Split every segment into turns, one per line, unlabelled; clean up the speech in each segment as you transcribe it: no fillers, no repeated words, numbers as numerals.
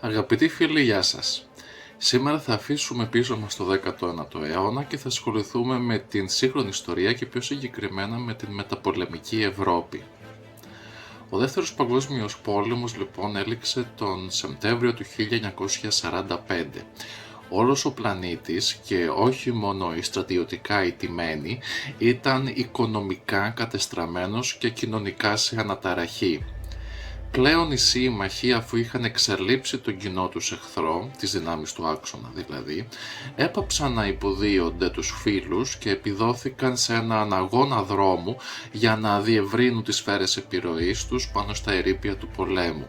Αγαπητοί φίλοι, γεια σας. Σήμερα θα αφήσουμε πίσω μας το 19ο αιώνα και θα ασχοληθούμε με την σύγχρονη ιστορία και πιο συγκεκριμένα με την μεταπολεμική Ευρώπη. Ο Δεύτερος Παγκόσμιος Πόλεμος λοιπόν έληξε τον Σεπτέμβριο του 1945. Όλος ο πλανήτης και όχι μόνο οι στρατιωτικά ηττημένοι ήταν οικονομικά κατεστραμμένος και κοινωνικά σε αναταραχή. Πλέον οι σύμμαχοι, αφού είχαν εξαλείψει τον κοινό τους εχθρό, τις δυνάμεις του άξονα δηλαδή, έπαψαν να υποδίονται τους φίλους και επιδόθηκαν σε έναν αγώνα δρόμου για να διευρύνουν τις σφαίρες επιρροής τους πάνω στα ερείπια του πολέμου.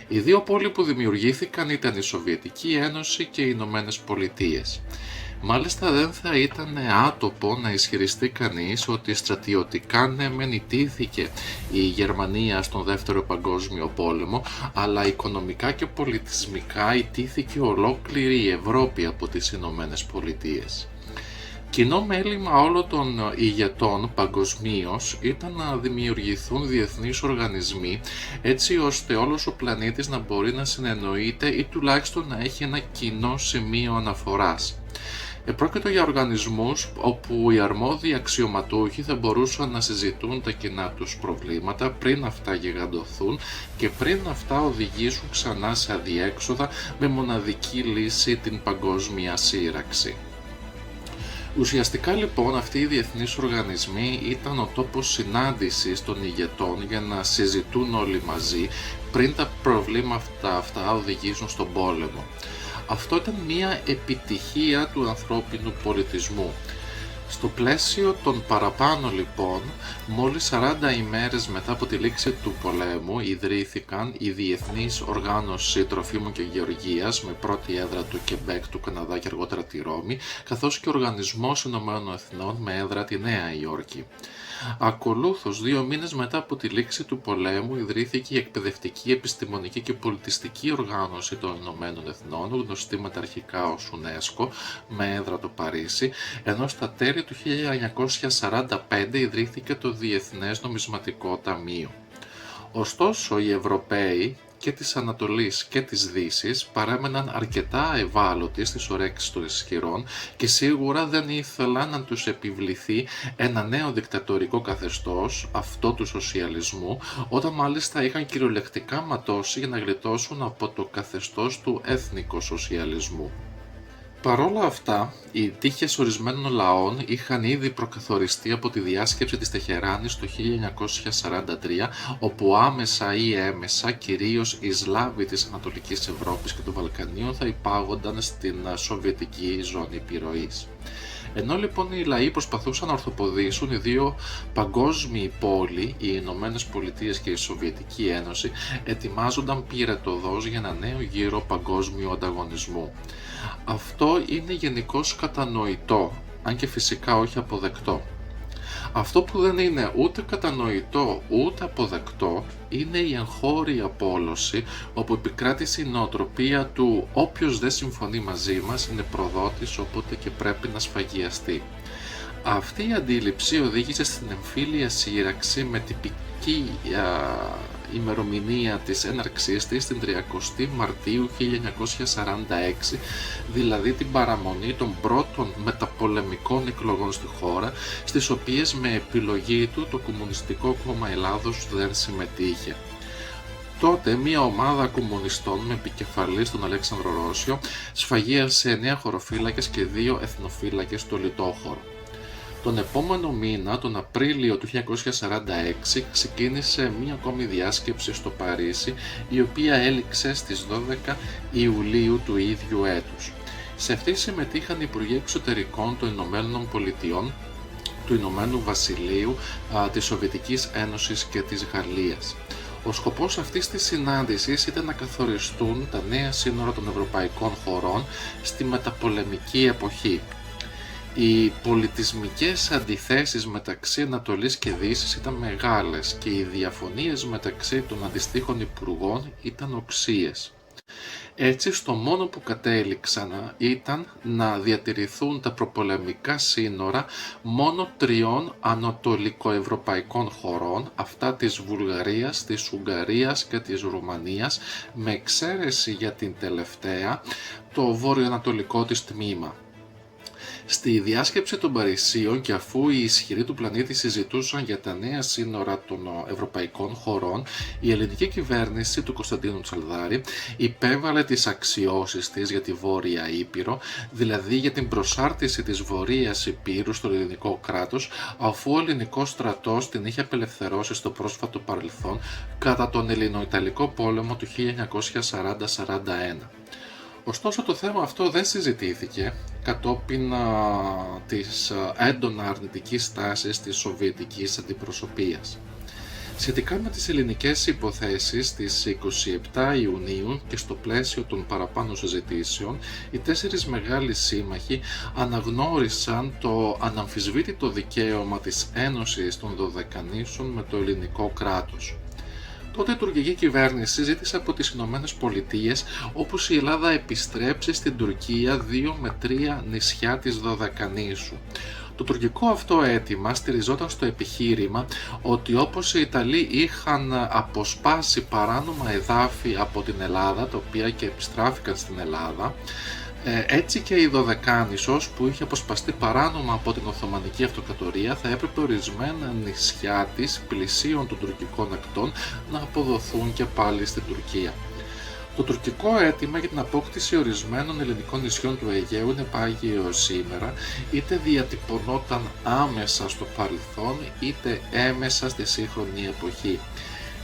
Οι δύο πόλοι που δημιουργήθηκαν ήταν η Σοβιετική Ένωση και οι Ηνωμένες Πολιτείες. Μάλιστα δεν θα ήταν άτοπο να ισχυριστεί κανείς ότι στρατιωτικά ναι μεν ιτήθηκε η Γερμανία στον Δεύτερο Παγκόσμιο Πόλεμο, αλλά οικονομικά και πολιτισμικά ιτήθηκε ολόκληρη η Ευρώπη από τις Ηνωμένες Πολιτείες. Κοινό μέλημα όλων των ηγετών παγκοσμίως ήταν να δημιουργηθούν διεθνείς οργανισμοί έτσι ώστε όλος ο πλανήτης να μπορεί να συνεννοείται ή τουλάχιστον να έχει ένα κοινό σημείο αναφοράς. Πρόκειται για οργανισμούς όπου οι αρμόδιοι αξιωματούχοι θα μπορούσαν να συζητούν τα κοινά τους προβλήματα πριν αυτά γιγαντωθούν και πριν αυτά οδηγήσουν ξανά σε αδιέξοδα με μοναδική λύση την παγκόσμια σύραξη. Ουσιαστικά λοιπόν αυτοί οι διεθνείς οργανισμοί ήταν ο τόπος συνάντησης των ηγετών για να συζητούν όλοι μαζί πριν τα προβλήματα αυτά οδηγήσουν στον πόλεμο. Αυτό ήταν μια επιτυχία του ανθρώπινου πολιτισμού. Στο πλαίσιο των παραπάνω λοιπόν, μόλις 40 ημέρες μετά από τη λήξη του πολέμου ιδρύθηκαν η Διεθνής Οργάνωση Τροφίμων και Γεωργίας με πρώτη έδρα του Κεμπέκ, του Καναδά και αργότερα τη Ρώμη, καθώς και ο Οργανισμός Ηνωμένων Εθνών με έδρα τη Νέα Υόρκη. Ακολούθως, 2 μήνες μετά από τη λήξη του πολέμου, ιδρύθηκε η Εκπαιδευτική, Επιστημονική και Πολιτιστική Οργάνωση των Ηνωμένων Εθνών, γνωστή μεταρχικά ως UNESCO, με έδρα το Παρίσι, ενώ στα τέλη του 1945 ιδρύθηκε το Διεθνές Νομισματικό Ταμείο. Ωστόσο, οι Ευρωπαίοι και της Ανατολής και της Δύσης παρέμεναν αρκετά ευάλωτοι στις ορέξεις των ισχυρών και σίγουρα δεν ήθελαν να τους επιβληθεί ένα νέο δικτατορικό καθεστώς, αυτό του σοσιαλισμού, όταν μάλιστα είχαν κυριολεκτικά ματώσει για να γλιτώσουν από το καθεστώς του έθνικο-σοσιαλισμού. Παρόλα αυτά, οι τύχες ορισμένων λαών είχαν ήδη προκαθοριστεί από τη διάσκεψη της Τεχεράνης το 1943, όπου άμεσα ή έμεσα κυρίως οι Σλάβοι της Ανατολικής Ευρώπης και των Βαλκανίων θα υπάγονταν στην Σοβιετική ζώνη επιρροής. Ενώ λοιπόν οι λαοί προσπαθούσαν να ορθοποδήσουν, οι δύο παγκόσμιοι πόλοι, οι Ηνωμένες Πολιτείες και η Σοβιετική Ένωση, ετοιμάζονταν πυρετωδώς για ένα νέο γύρο παγκόσμιου ανταγωνισμού. Αυτό είναι γενικώς κατανοητό, αν και φυσικά όχι αποδεκτό. Αυτό που δεν είναι ούτε κατανοητό ούτε αποδεκτό είναι η εγχώρια πόλωση, όπου επικράτησε η νοοτροπία του «όποιος δεν συμφωνεί μαζί μας είναι προδότης, οπότε και πρέπει να σφαγιαστεί». Αυτή η αντίληψη οδήγησε στην εμφύλια σύραξη με τυπική ημερομηνία της έναρξής της την 30η Μαρτίου 1946, δηλαδή την παραμονή των πρώτων μεταπολεμικών εκλογών στη χώρα, στις οποίες με επιλογή του το Κομμουνιστικό Κόμμα Ελλάδος δεν συμμετείχε. Τότε μια ομάδα κομμουνιστών με επικεφαλής τον Αλέξανδρο Ρώσιο σφαγίασε 9 χωροφύλακες και 2 εθνοφύλακες στο Λιτόχωρο. Τον επόμενο μήνα, τον Απρίλιο του 1946, ξεκίνησε μία ακόμη διάσκεψη στο Παρίσι, η οποία έληξε στις 12 Ιουλίου του ίδιου έτους. Σε αυτή συμμετείχαν οι Υπουργοί Εξωτερικών των Ηνωμένων Πολιτειών, του Ηνωμένου Βασιλείου, της Σοβιετικής Ένωσης και της Γαλλίας. Ο σκοπός αυτής της συνάντησης ήταν να καθοριστούν τα νέα σύνορα των ευρωπαϊκών χωρών στη μεταπολεμική εποχή. Οι πολιτισμικές αντιθέσεις μεταξύ Ανατολής και Δύσης ήταν μεγάλες και οι διαφωνίες μεταξύ των αντιστοίχων υπουργών ήταν οξείες. Έτσι, στο μόνο που κατέληξαν ήταν να διατηρηθούν τα προπολεμικά σύνορα μόνο 3 ανατολικοευρωπαϊκών χωρών, αυτά της Βουλγαρίας, της Ουγγαρίας και της Ρουμανίας, με εξαίρεση για την τελευταία, το βορειοανατολικό της τμήμα. Στη διάσκεψη των Παρισίων, και αφού οι ισχυροί του πλανήτη συζητούσαν για τα νέα σύνορα των ευρωπαϊκών χωρών, η ελληνική κυβέρνηση του Κωνσταντίνου Τσαλδάρη υπέβαλε τις αξιώσεις της για τη Βόρεια Ήπειρο, δηλαδή για την προσάρτηση της Βορείας Υπήρου στο ελληνικό κράτος, αφού ο ελληνικός στρατός την είχε απελευθερώσει στο πρόσφατο παρελθόν κατά τον Ελληνοϊταλικό πόλεμο του 1940-41. Ωστόσο, το θέμα αυτό δεν συζητήθηκε κατόπιν της έντονα αρνητικής στάσης της σοβιετικής αντιπροσωπείας. Σχετικά με τις ελληνικές υποθέσεις, στις 27 Ιουνίου και στο πλαίσιο των παραπάνω συζητήσεων, οι 4 μεγάλοι σύμμαχοι αναγνώρισαν το αναμφισβήτητο δικαίωμα της Ένωσης των Δωδεκανήσων με το ελληνικό κράτος. Τότε η τουρκική κυβέρνηση ζήτησε από τις Ηνωμένες Πολιτείες όπως η Ελλάδα επιστρέψει στην Τουρκία 2 με 3 νησιά της Δωδεκανήσου. Το τουρκικό αυτό αίτημα στηριζόταν στο επιχείρημα ότι όπως οι Ιταλοί είχαν αποσπάσει παράνομα εδάφη από την Ελλάδα, τα οποία και επιστράφηκαν στην Ελλάδα, έτσι και η Δωδεκάνησος που είχε αποσπαστεί παράνομα από την Οθωμανική Αυτοκρατορία θα έπρεπε ορισμένα νησιά της πλησίων των τουρκικών ακτών να αποδοθούν και πάλι στην Τουρκία. Το τουρκικό αίτημα για την απόκτηση ορισμένων ελληνικών νησιών του Αιγαίου είναι πάγιο σήμερα, είτε διατυπωνόταν άμεσα στο παρελθόν είτε έμεσα στη σύγχρονη εποχή.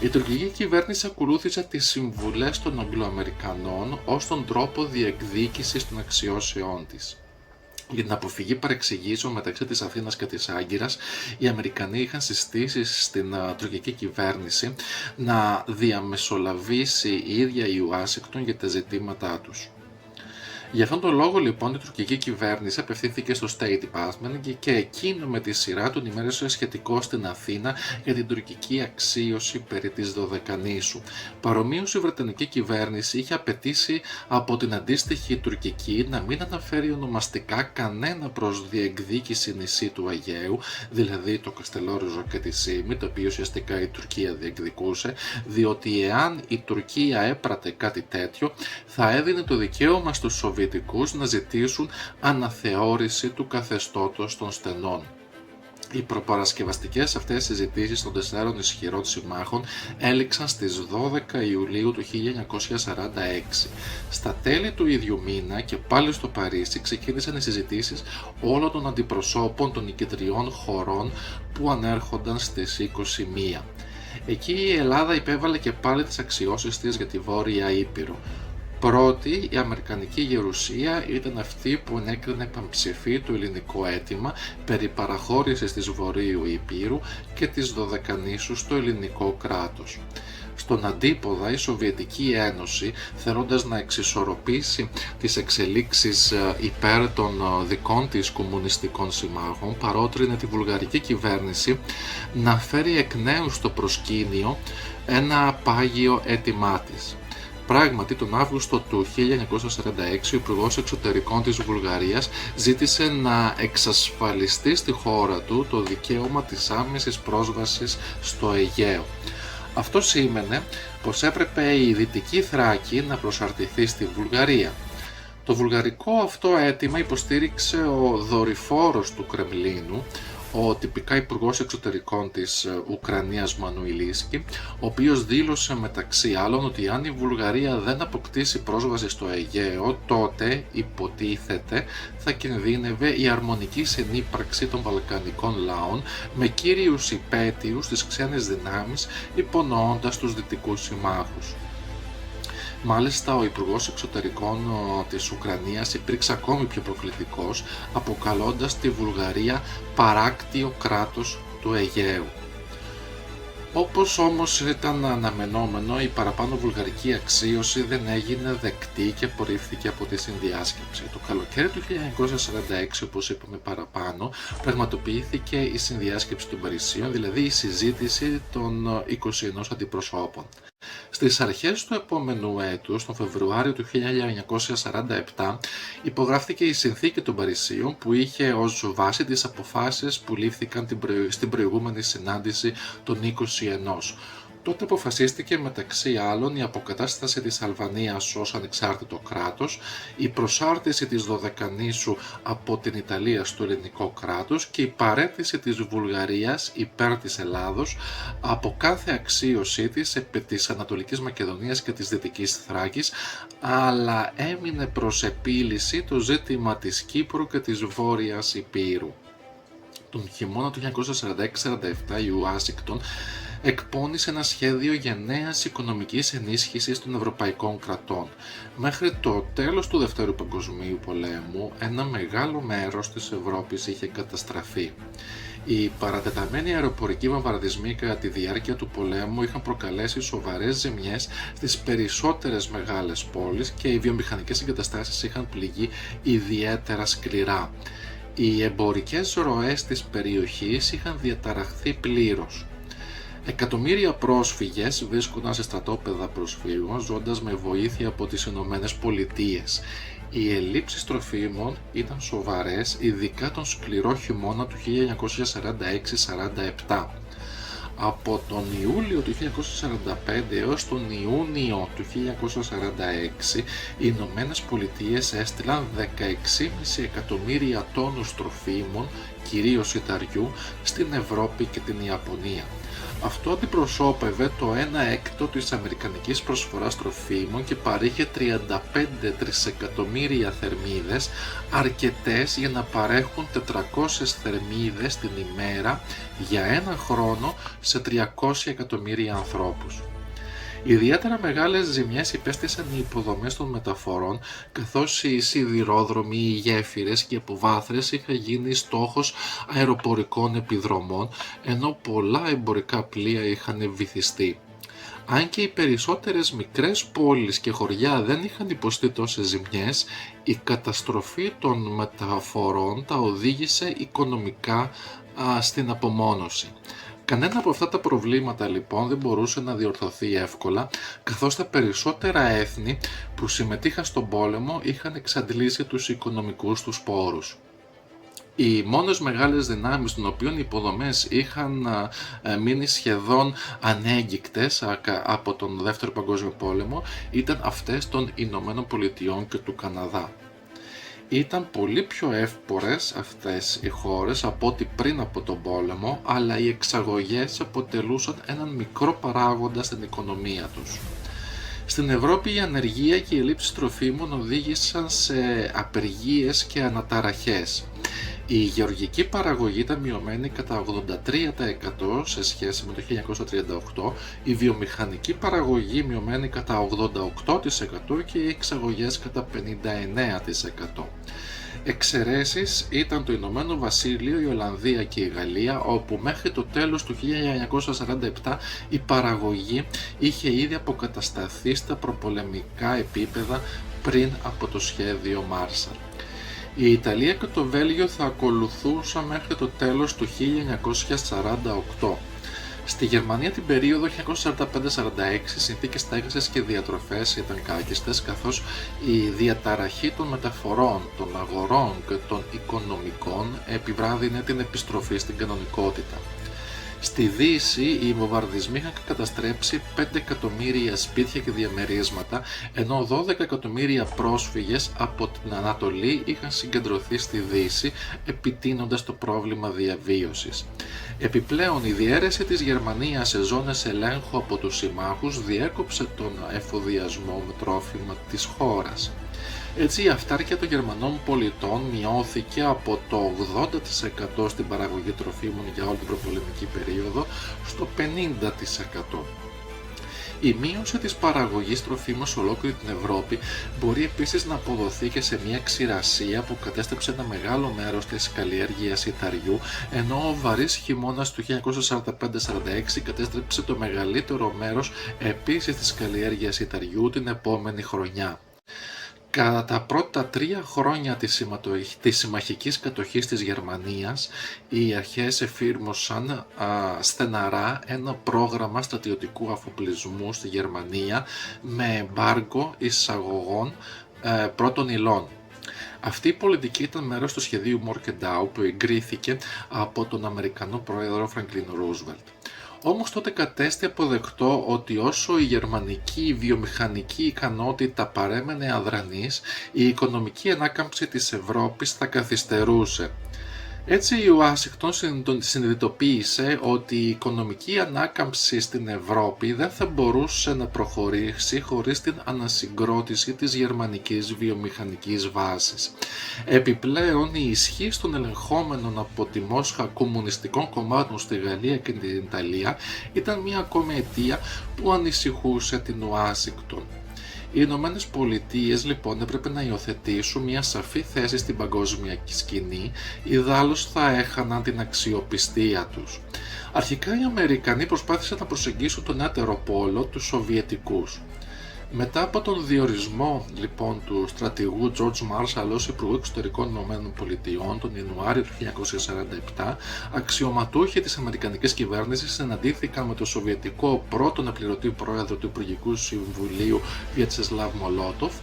Η τουρκική κυβέρνηση ακολούθησε τις συμβουλές των Αγγλοαμερικανών ως τον τρόπο διεκδίκησης των αξιώσεών της. Για την αποφυγή παρεξηγήσεων μεταξύ της Αθήνας και της Άγκυρας, οι Αμερικανοί είχαν συστήσει στην τουρκική κυβέρνηση να διαμεσολαβήσει η ίδια η Ουάσιγκτον για τα ζητήματά τους. Γι' αυτόν τον λόγο λοιπόν η τουρκική κυβέρνηση απευθύνθηκε στο State Department και εκείνο με τη σειρά του ενημέρωσε σχετικό στην Αθήνα για την τουρκική αξίωση περί της Δωδεκανήσου. Παρομοίως η Βρετανική κυβέρνηση είχε απαιτήσει από την αντίστοιχη τουρκική να μην αναφέρει ονομαστικά κανένα προς διεκδίκηση νησί του Αιγαίου, δηλαδή το Καστελόριζο και τη Σίμη, το οποίο ουσιαστικά η Τουρκία διεκδικούσε, διότι εάν η Τουρκία έπρατε κάτι τέτοιο θα έδινε το δικαίωμα στους Σοβιετικούς να ζητήσουν αναθεώρηση του καθεστώτος των στενών. Οι προπαρασκευαστικές αυτές συζητήσεις των 4 ισχυρών συμμάχων έληξαν στις 12 Ιουλίου του 1946. Στα τέλη του ίδιου μήνα και πάλι στο Παρίσι ξεκίνησαν οι συζητήσεις όλων των αντιπροσώπων των νικητριών χωρών που ανέρχονταν στις 21. Εκεί η Ελλάδα υπέβαλε και πάλι τις αξιώσεις της για τη Βόρεια Ήπειρο. Πρώτη, η Αμερικανική Γερουσία ήταν αυτή που ενέκρινε πανψηφί το ελληνικό αίτημα περί παραχώρησης της Βορείου Υπήρου και της Δωδεκανήσου στο ελληνικό κράτος. Στον αντίποδα, η Σοβιετική Ένωση, θέλοντας να εξισορροπήσει τις εξελίξεις υπέρ των δικών της κομμουνιστικών συμμάχων, παρότρινε τη βουλγαρική κυβέρνηση να φέρει εκ νέου στο προσκήνιο ένα πάγιο αίτημά της. Πράγματι, τον Αύγουστο του 1946 ο Υπουργός Εξωτερικών της Βουλγαρίας ζήτησε να εξασφαλιστεί στη χώρα του το δικαίωμα της άμεσης πρόσβασης στο Αιγαίο. Αυτό σήμαινε πως έπρεπε η Δυτική Θράκη να προσαρτηθεί στη Βουλγαρία. Το βουλγαρικό αυτό αίτημα υποστήριξε ο δορυφόρος του Κρεμλίνου, ο τυπικά υπουργός εξωτερικών της Ουκρανίας Μανουηλίσκι, ο οποίος δήλωσε μεταξύ άλλων ότι αν η Βουλγαρία δεν αποκτήσει πρόσβαση στο Αιγαίο, τότε υποτίθεται θα κινδύνευε η αρμονική συνύπαρξη των βαλκανικών λαών με κύριους υπαίτιους τις ξένες δυνάμεις, υπονοώντας τους δυτικούς συμμάχους. Μάλιστα, ο Υπουργός Εξωτερικών της Ουκρανίας υπήρξε ακόμη πιο προκλητικός, αποκαλώντας τη Βουλγαρία παράκτιο κράτος του Αιγαίου. Όπως όμως ήταν αναμενόμενο, η παραπάνω βουλγαρική αξίωση δεν έγινε δεκτή και απορρίφθηκε από τη συνδιάσκεψη. Το καλοκαίρι του 1946, όπως είπαμε παραπάνω, πραγματοποιήθηκε η συνδιάσκεψη των Παρισίων, δηλαδή η συζήτηση των 21 αντιπροσώπων. Στις αρχές του επόμενου έτους, τον Φεβρουάριο του 1947, υπογράφηκε η Συνθήκη των Παρισίων που είχε ως βάση τις αποφάσεις που λήφθηκαν στην προηγούμενη συνάντηση των 21. Τότε αποφασίστηκε μεταξύ άλλων η αποκατάσταση της Αλβανίας ως ανεξάρτητο κράτος, η προσάρτηση της Δωδεκανήσου από την Ιταλία στο ελληνικό κράτος και η παραίτηση της Βουλγαρίας υπέρ της Ελλάδος από κάθε αξίωσή της επί της Ανατολικής Μακεδονίας και της Δυτικής Θράκης, αλλά έμεινε προς επίλυση το ζήτημα της Κύπρου και της Βόρειας Ηπείρου. Τον χειμώνα του 1946-47 η Ουάσιγκτον εκπώνησε ένα σχέδιο γενναίας οικονομικής ενίσχυσης των ευρωπαϊκών κρατών. Μέχρι το τέλος του Δευτέρου Παγκοσμίου Πολέμου, ένα μεγάλο μέρος της Ευρώπης είχε καταστραφεί. Οι παρατεταμένοι αεροπορικοί βομβαρδισμοί κατά τη διάρκεια του πολέμου είχαν προκαλέσει σοβαρές ζημιές στις περισσότερες μεγάλες πόλεις και οι βιομηχανικές εγκαταστάσεις είχαν πληγεί ιδιαίτερα σκληρά. Οι εμπορικές ροές της περιοχής είχαν διαταραχθεί πλήρως. Εκατομμύρια πρόσφυγες βρίσκονταν σε στρατόπεδα προσφύγων ζώντας με βοήθεια από τις Ηνωμένες Πολιτείες. Οι ελλείψεις τροφίμων ήταν σοβαρές, ειδικά τον σκληρό χειμώνα του 1946-47. Από τον Ιούλιο του 1945 έως τον Ιούνιο του 1946, οι Ηνωμένες Πολιτείες έστειλαν 16,5 εκατομμύρια τόνους τροφίμων, κυρίως ιταριού, στην Ευρώπη και την Ιαπωνία. Αυτό αντιπροσώπευε το 1/6 της αμερικανικής προσφοράς τροφίμων και παρήχε 35 τρισεκατομμύρια θερμίδες, αρκετές για να παρέχουν 400 θερμίδες την ημέρα για ένα χρόνο σε 300 εκατομμύρια ανθρώπους. Ιδιαίτερα μεγάλες ζημιές υπέστησαν οι υποδομές των μεταφορών, καθώς οι σιδηρόδρομοι, οι γέφυρες και οι αποβάθρες είχαν γίνει στόχος αεροπορικών επιδρομών, ενώ πολλά εμπορικά πλοία είχαν βυθιστεί. Αν και οι περισσότερες μικρές πόλεις και χωριά δεν είχαν υποστεί τόσες ζημιές, η καταστροφή των μεταφορών τα οδήγησε οικονομικά στην απομόνωση. Κανένα από αυτά τα προβλήματα λοιπόν δεν μπορούσε να διορθωθεί εύκολα, καθώς τα περισσότερα έθνη που συμμετείχαν στον πόλεμο είχαν εξαντλήσει τους οικονομικούς τους πόρους. Οι μόνες μεγάλες δυνάμεις των οποίων οι υποδομές είχαν μείνει σχεδόν ανέγγικτες από τον Δεύτερο Παγκόσμιο Πόλεμο ήταν αυτές των Ηνωμένων Πολιτειών και του Καναδά. Ήταν πολύ πιο εύπορες αυτές οι χώρες από ό,τι πριν από τον πόλεμο, αλλά οι εξαγωγές αποτελούσαν έναν μικρό παράγοντα στην οικονομία τους. Στην Ευρώπη η ανεργία και η έλλειψη τροφίμων οδήγησαν σε απεργίες και αναταραχές. Η γεωργική παραγωγή ήταν μειωμένη κατά 83% σε σχέση με το 1938, η βιομηχανική παραγωγή μειωμένη κατά 88% και οι εξαγωγές κατά 59%. Εξαιρέσεις ήταν το Ηνωμένο Βασίλειο, η Ολλανδία και η Γαλλία, όπου μέχρι το τέλος του 1947 η παραγωγή είχε ήδη αποκατασταθεί στα προπολεμικά επίπεδα πριν από το σχέδιο Μάρσαλ. Η Ιταλία και το Βέλγιο θα ακολουθούσαν μέχρι το τέλος του 1948. Στη Γερμανία την περίοδο 1945-46 συνθήκες στέγασης και διατροφές ήταν κάκιστες, καθώς η διαταραχή των μεταφορών, των αγορών και των οικονομικών επιβράδυνε την επιστροφή στην κανονικότητα. Στη Δύση οι βομβαρδισμοί είχαν καταστρέψει 5 εκατομμύρια σπίτια και διαμερίσματα, ενώ 12 εκατομμύρια πρόσφυγες από την Ανατολή είχαν συγκεντρωθεί στη Δύση, επιτείνοντας το πρόβλημα διαβίωσης. Επιπλέον, η διαίρεση της Γερμανίας σε ζώνες ελέγχου από τους συμμάχους διέκοψε τον εφοδιασμό με τρόφιμα της χώρας. Έτσι, η αυτάρκεια των Γερμανών πολιτών μειώθηκε από το 80% στην παραγωγή τροφίμων για όλη την προπολεμική περίοδο στο 50%. Η μείωση της παραγωγής τροφίμων σε ολόκληρη την Ευρώπη μπορεί επίσης να αποδοθεί και σε μια ξηρασία που κατέστρεψε ένα μεγάλο μέρος της καλλιέργειας ιταριού, ενώ ο βαρύς χειμώνας του 1945-46 κατέστρεψε το μεγαλύτερο μέρος επίσης της καλλιέργειας ιταριού την επόμενη χρονιά. Κατά τα πρώτα 3 χρόνια της συμμαχικής κατοχής της Γερμανίας, οι αρχές εφήρμοσαν στεναρά ένα πρόγραμμα στρατιωτικού αφοπλισμού στη Γερμανία με εμπάργκο εισαγωγών πρώτων υλών. Αυτή η πολιτική ήταν μέρος του σχεδίου Μόρκεντάου που εγκρίθηκε από τον Αμερικανό πρόεδρο Φρανκλίν Ρούσβελτ. Όμως τότε κατέστη αποδεκτό ότι όσο η γερμανική βιομηχανική ικανότητα παρέμενε αδρανής, η οικονομική ανάκαμψη της Ευρώπης θα καθυστερούσε. Έτσι η Ουάσιγκτον συνειδητοποίησε ότι η οικονομική ανάκαμψη στην Ευρώπη δεν θα μπορούσε να προχωρήσει χωρίς την ανασυγκρότηση της γερμανικής βιομηχανικής βάσης. Επιπλέον, η ισχύ των ελεγχόμενων από τη Μόσχα κομμουνιστικών κομμάτων στη Γαλλία και την Ιταλία ήταν μια ακόμη αιτία που ανησυχούσε την Ουάσιγκτον. Οι Ηνωμένες Πολιτείες λοιπόν έπρεπε να υιοθετήσουν μια σαφή θέση στην παγκόσμια σκηνή, ιδάλλως θα έχαναν την αξιοπιστία τους. Αρχικά οι Αμερικανοί προσπάθησαν να προσεγγίσουν τον έτερο πόλο, τους Σοβιετικούς. Μετά από τον διορισμό λοιπόν του στρατηγού George Marshall ως Υπουργού Εξωτερικών Ηνωμένων Πολιτειών τον Ιανουάριο του 1947, αξιωματούχοι της Αμερικανικής κυβέρνησης συναντήθηκαν με τον Σοβιετικό πρώτο αναπληρωτή πρόεδρο του Υπουργικού Συμβουλίου Βιατσεσλάβ Μολότοφ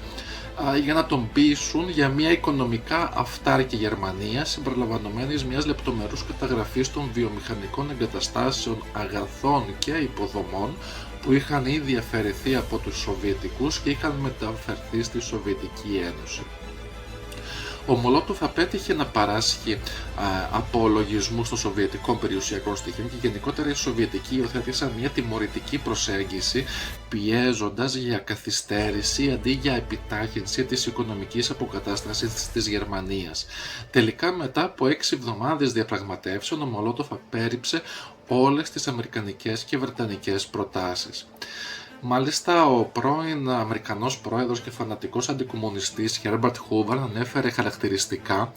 για να τον πείσουν για μια οικονομικά αυτάρκη Γερμανία συμπεριλαμβανομένης μιας λεπτομερούς καταγραφής των βιομηχανικών εγκαταστάσεων, αγαθών και υποδομών που είχαν ήδη αφαιρεθεί από τους Σοβιετικούς και είχαν μεταφερθεί στη Σοβιετική Ένωση. Ο Μολότοφ απέτυχε να παράσχει απολογισμούς των Σοβιετικών περιουσιακών στοιχείων και γενικότερα οι Σοβιετικοί υιοθέτησαν μια τιμωρητική προσέγγιση, πιέζοντας για καθυστέρηση αντί για επιτάχυνση της οικονομικής αποκατάστασης της Γερμανίας. Τελικά, μετά από 6 εβδομάδες διαπραγματεύσεων, ο Μολότοφ απέρριψε όλες τις αμερικανικές και βρετανικές προτάσεις. Μάλιστα, ο πρώην Αμερικανός πρόεδρος και φανατικός αντικομμουνιστής Herbert Hoover ανέφερε χαρακτηριστικά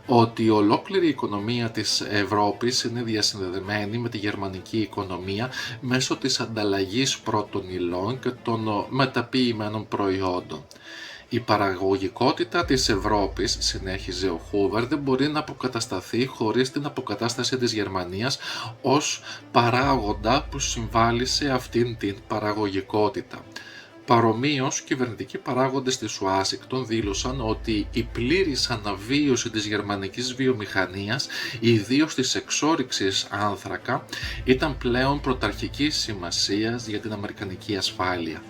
ότι ολόκληρη η οικονομία της Ευρώπης είναι διασυνδεδεμένη με τη γερμανική οικονομία μέσω της ανταλλαγής πρώτων υλών και των μεταποιημένων προϊόντων. Η παραγωγικότητα της Ευρώπης, συνέχιζε ο Χούβερ, δεν μπορεί να αποκατασταθεί χωρίς την αποκατάσταση της Γερμανίας ως παράγοντα που συμβάλλει σε αυτήν την παραγωγικότητα. Παρομοίως, κυβερνητικοί παράγοντες της Ουάσιγκτον δήλωσαν ότι η πλήρης αναβίωση της γερμανικής βιομηχανίας, ιδίως της εξόρυξης άνθρακα, ήταν πλέον πρωταρχικής σημασίας για την αμερικανική ασφάλεια.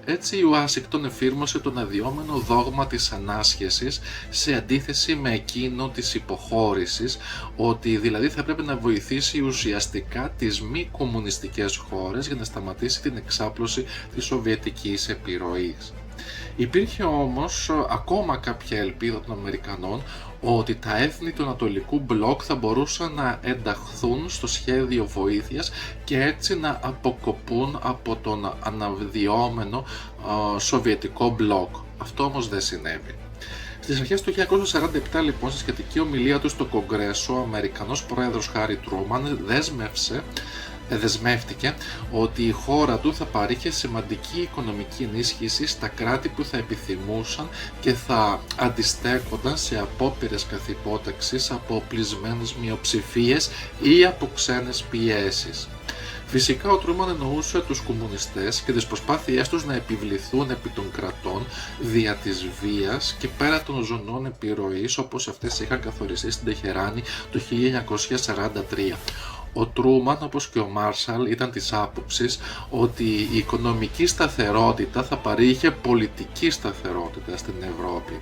Έτσι η Ουάσιγκτον εφήρμοσε τον αδειόμενο δόγμα της ανάσχεσης σε αντίθεση με εκείνο της υποχώρησης, ότι δηλαδή θα πρέπει να βοηθήσει ουσιαστικά τις μη κομμουνιστικές χώρες για να σταματήσει την εξάπλωση της σοβιετικής επιρροής. Υπήρχε όμως ακόμα κάποια ελπίδα των Αμερικανών ότι τα έθνη του Ανατολικού Μπλοκ θα μπορούσαν να ενταχθούν στο σχέδιο βοήθειας και έτσι να αποκοπούν από τον αναδυόμενο Σοβιετικό Μπλοκ. Αυτό όμως δεν συνέβη. Στις αρχές του 1947 λοιπόν, στη σχετική ομιλία του στο Κογκρέσο, ο Αμερικανός πρόεδρος Χάρι Τρούμαν δεσμεύτηκε ότι η χώρα του θα παρήχε σημαντική οικονομική ενίσχυση στα κράτη που θα επιθυμούσαν και θα αντιστέκονταν σε απόπειρες καθυπόταξης από οπλισμένες μειοψηφίες ή από ξένες πιέσεις. Φυσικά ο Τρούμαν εννοούσε τους κομμουνιστές και τις προσπάθειές τους να επιβληθούν επί των κρατών δια της βίας και πέρα των ζωνών επιρροής όπως αυτές είχαν καθοριστεί στην Τεχεράνη το 1943. Ο Τρούμαν, όπως και ο Μάρσαλ, ήταν της άποψης ότι η οικονομική σταθερότητα θα παρήχε πολιτική σταθερότητα στην Ευρώπη.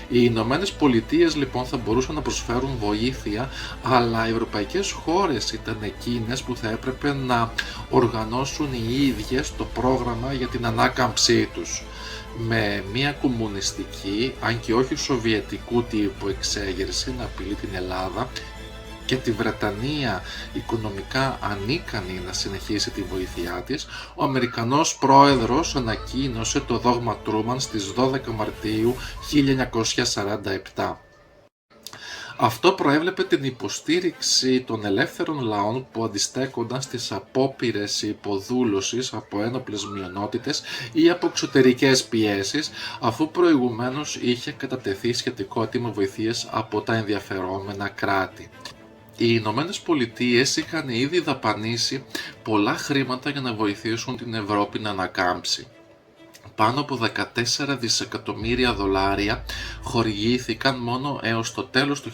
Οι Ηνωμένες Πολιτείες λοιπόν θα μπορούσαν να προσφέρουν βοήθεια, αλλά οι ευρωπαϊκές χώρες ήταν εκείνες που θα έπρεπε να οργανώσουν οι ίδιες το πρόγραμμα για την ανάκαμψή τους. Με μια κομμουνιστική, αν και όχι σοβιετικού τύπου εξέγερση να απειλεί την Ελλάδα και τη Βρετανία οικονομικά ανίκανη να συνεχίσει τη βοήθειά της, ο Αμερικανός πρόεδρος ανακοίνωσε το δόγμα Τρούμαν στις 12 Μαρτίου 1947. Αυτό προέβλεπε την υποστήριξη των ελεύθερων λαών που αντιστέκονταν στις απόπειρες υποδούλωσης από ένοπλες μειονότητες ή από εξωτερικές πιέσεις, αφού προηγουμένως είχε κατατεθεί σχετικό αίτημα βοηθείας από τα ενδιαφερόμενα κράτη. Οι Ηνωμένες Πολιτείες είχαν ήδη δαπανίσει πολλά χρήματα για να βοηθήσουν την Ευρώπη να ανακάμψει. Πάνω από 14 δισεκατομμύρια δολάρια χορηγήθηκαν μόνο έως το τέλος του